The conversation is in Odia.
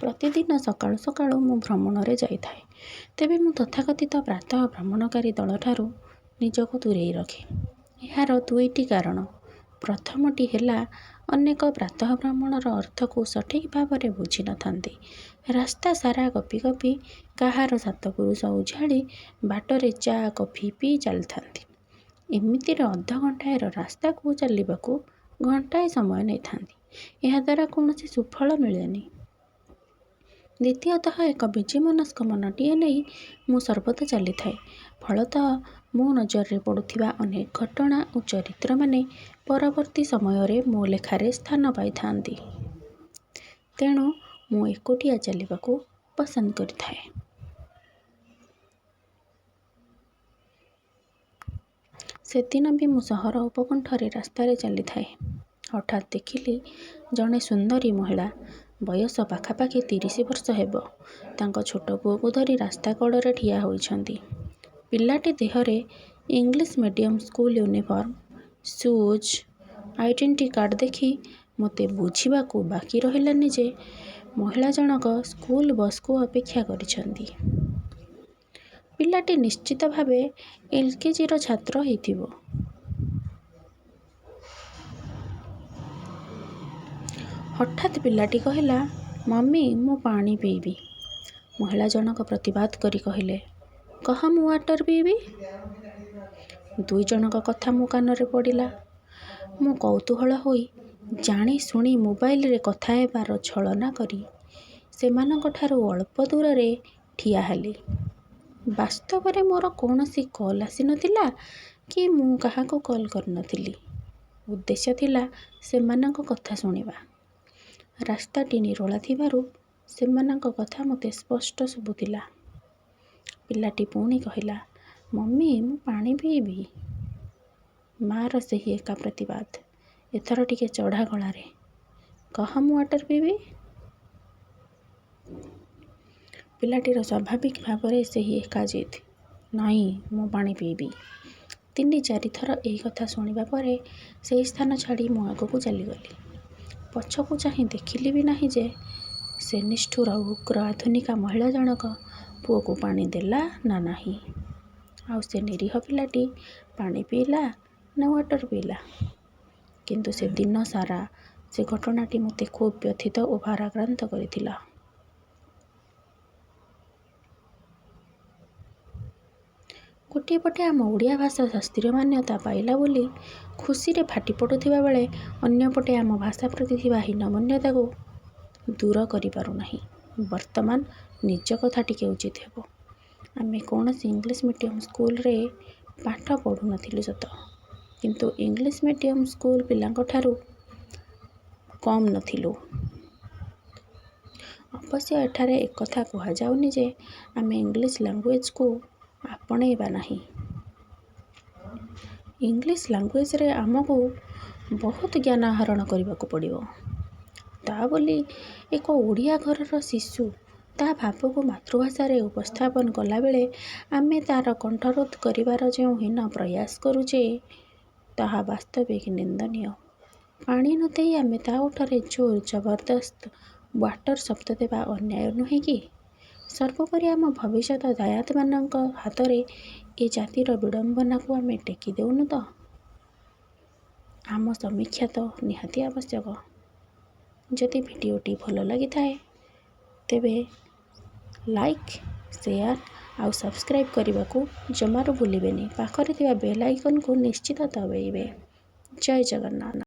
ପ୍ରତିଦିନ ସକାଳୁ ସକାଳୁ ମୁଁ ଭ୍ରମଣରେ ଯାଇଥାଏ। ତେବେ ମୁଁ ତଥାକଥିତ ପ୍ରାତଃ ଭ୍ରମଣକାରୀ ଦଳଠାରୁ ନିଜକୁ ଦୂରେଇ ରଖେ। ଏହାର ଦୁଇଟି କାରଣ। ପ୍ରଥମଟି ହେଲା, ଅନେକ ପ୍ରାତଃ ଭ୍ରମଣର ଅର୍ଥକୁ ସଠିକ୍ ଭାବରେ ବୁଝିନଥାନ୍ତି। ରାସ୍ତା ସାରା ଗପି ଗପି କାହାର ସାତପୁରୁଷ ଉଝାଳି ବାଟରେ ଚା' କଫି ପିଇ ଚାଲିଥାନ୍ତି। ଏମିତିରେ ଅଧଘଣ୍ଟାଏର ରାସ୍ତାକୁ ଚାଲିବାକୁ ଘଣ୍ଟାଏ ସମୟ ନେଇଥାନ୍ତି। ଏହାଦ୍ୱାରା କୌଣସି ସୁଫଳ ମିଳେନି। ଦ୍ୱିତୀୟତଃ ଏକ ବିଜିମନସ୍କ ମନଟିଏ ନେଇ ମୁଁ ସର୍ବଦା ଚାଲିଥାଏ। ଫଳତଃ ମୋ ନଜରରେ ପଡ଼ୁଥିବା ଅନେକ ଘଟଣା ଓ ଚରିତ୍ରମାନେ ପରବର୍ତ୍ତୀ ସମୟରେ ମୋ ଲେଖାରେ ସ୍ଥାନ ପାଇଥାନ୍ତି। ତେଣୁ ମୁଁ ଏକୁଟିଆ ଚାଲିବାକୁ ପସନ୍ଦ କରିଥାଏ। ସେଦିନ ବି ମୁଁ ସହର ଉପକଣ୍ଠରେ ରାସ୍ତାରେ ଚାଲିଥାଏ। ହଠାତ୍ ଦେଖିଲି ଜଣେ ସୁନ୍ଦରୀ ମହିଳା, ବୟସ ପାଖାପାଖି 30 ବର୍ଷ ହେବ, ତାଙ୍କ ଛୋଟ ପୁଅକୁ ଧରି ରାସ୍ତା କଡ଼ରେ ଠିଆ ହୋଇଛନ୍ତି। ପିଲାଟି ଦେହରେ English medium school uniform, shoes, identity card ଦେଖି ମୋତେ ବୁଝିବାକୁ ବାକି ରହିଲାନି ଯେ ମହିଳା ଜଣକ ସ୍କୁଲ ବସ୍କୁ ଅପେକ୍ଷା କରିଛନ୍ତି। ପିଲାଟି ନିଶ୍ଚିତ ଭାବେ LKGର ଛାତ୍ର ହେଇଥିବ। ହଠାତ୍ ପିଲାଟି କହିଲା, "ମମି, ମୁଁ ପାଣି ପିଇବି।" ମହିଳା ଜଣକ ପ୍ରତିବାଦ କରି କହିଲେ, "କହ, ମୁଁ ୱାଟର ପିଇବି।" ଦୁଇ ଜଣଙ୍କ କଥା ମୋ କାନରେ ପଡ଼ିଲା। ମୁଁ କୌତୂହଳ ହୋଇ ଜାଣି ଶୁଣି ମୋବାଇଲରେ କଥା ହେବାର ଛଳନା କରି ସେମାନଙ୍କଠାରୁ ଅଳ୍ପ ଦୂରରେ ଠିଆ ହେଲି। ବାସ୍ତବରେ ମୋର କୌଣସି କଲ୍ ଆସିନଥିଲା କି ମୁଁ କାହାକୁ କଲ୍ କରିନଥିଲି। ଉଦ୍ଦେଶ୍ୟ ଥିଲା ସେମାନଙ୍କ କଥା ଶୁଣିବା। ରାସ୍ତାଟି ନିରୋଳା ଥିବାରୁ ସେମାନଙ୍କ କଥା ମୋତେ ସ୍ପଷ୍ଟ ଶୁଭୁଥିଲା। ପିଲାଟି ପୁଣି କହିଲା, "ମମି, ମୁଁ ପାଣି ପିଇବି।" ମା'ର ସେହି ଏକା ପ୍ରତିବାଦ, ଏଥର ଟିକେ ଚଢ଼ା ଗଳାରେ, "କହ, ମୁଁ ୱାଟର ପିଇବି।" ପିଲାଟିର ସ୍ୱାଭାବିକ ଭାବରେ ସେହି ଏକା ଜିଦ୍, "ନାଇଁ, ମୁଁ ପାଣି ପିଇବି।" 3-4 ଥର ଏହି କଥା ଶୁଣିବା ପରେ ସେହି ସ୍ଥାନ ଛାଡ଼ି ମୁଁ ଆଗକୁ ଚାଲିଗଲି। ପଛକୁ ଚାହିଁ ଦେଖିଲି ବି ନାହିଁ ଯେ ସେ ନିଷ୍ଠୁର ଉଗ୍ର ଆଧୁନିକା ମହିଳା ଜଣକ ପୁଅକୁ ପାଣି ଦେଲା ନା ନାହିଁ, ଆଉ ସେ ନିରୀହ ପିଲାଟି ପାଣି ପିଇଲା ନା ୱାଟର ପିଇଲା। କିନ୍ତୁ ସେ ଦିନ ସାରା ସେ ଘଟଣାଟି ମୋତେ ଖୁବ୍ ବ୍ୟଥିତ ଓ ଭାରାକ୍ରାନ୍ତ କରିଥିଲା। ଗୋଟିଏ ପଟେ ଆମ ଓଡ଼ିଆ ଭାଷା ଶାସ୍ତ୍ରୀୟ ମାନ୍ୟତା ପାଇଲା ବୋଲି ଖୁସିରେ ଫାଟି ପଡ଼ୁଥିବା ବେଳେ ଅନ୍ୟପଟେ ଆମ ଭାଷା ପ୍ରତି ଥିବା ହୀନମନ୍ୟତାକୁ ଦୂର କରିପାରୁନାହିଁ। ବର୍ତ୍ତମାନ ନିଜ କଥା ଟିକେ ଉଚିତ ହେବ। ଆମେ କୌଣସି ଇଂଲିଶ ମିଡ଼ିୟମ ସ୍କୁଲରେ ପାଠ ପଢ଼ୁନଥିଲୁ ସତ, କିନ୍ତୁ ଇଂଲିଶ ମିଡ଼ିୟମ ସ୍କୁଲ ପିଲାଙ୍କଠାରୁ କମ୍ ନଥିଲୁ। ଅବଶ୍ୟ ଏଠାରେ ଏକଥା କୁହାଯାଉନି ଯେ ଆମେ ଇଂଲିଶ ଲାଙ୍ଗୁଏଜକୁ ଆପଣେଇବା ନାହିଁ। ଇଂଲିଶ ଲାଙ୍ଗୁଏଜରେ ଆମକୁ ବହୁତ ଜ୍ଞାନ ଆହରଣ କରିବାକୁ ପଡ଼ିବ। ତା ବୋଲି ଏକ ଓଡ଼ିଆ ଘରର ଶିଶୁ ତା ଭାବକୁ ମାତୃଭାଷାରେ ଉପସ୍ଥାପନ କଲାବେଳେ ଆମେ ତାର କଣ୍ଠରୋଧ କରିବାର ଯେଉଁ ହୀନ ପ୍ରୟାସ କରୁଛେ, ତାହା ବାସ୍ତବିକ ନିନ୍ଦନୀୟ। ପାଣି ନ ଦେଇ ଆମେ ତା ଓଠରେ ଜୋର ଜବରଦସ୍ତ ୱାଟର ଶବ୍ଦ ଦେବା ଅନ୍ୟାୟ ନୁହେଁ କି? ସର୍ବୋପରି ଆମ ଭବିଷ୍ୟତ ଦାୟାଦମାନଙ୍କ ହାତରେ ଏ ଜାତିର ବିଡ଼ମ୍ବନାକୁ ଆମେ ଟେକି ଦେଉନୁ ତ? ଆମ ସମୀକ୍ଷା ତ ନିହାତି ଆବଶ୍ୟକ। ଯଦି ଭିଡ଼ିଓଟି ଭଲ ଲାଗିଥାଏ ତେବେ ଲାଇକ୍, ସେୟାର ଆଉ ସବସ୍କ୍ରାଇବ କରିବାକୁ ଜମାରୁ ଭୁଲିବେନି। ପାଖରେ ଥିବା ବେଲ୍ ଆଇକନକୁ ନିଶ୍ଚିତ ଦବାଇବେ। ଜୟ ଜଗନ୍ନାଥ।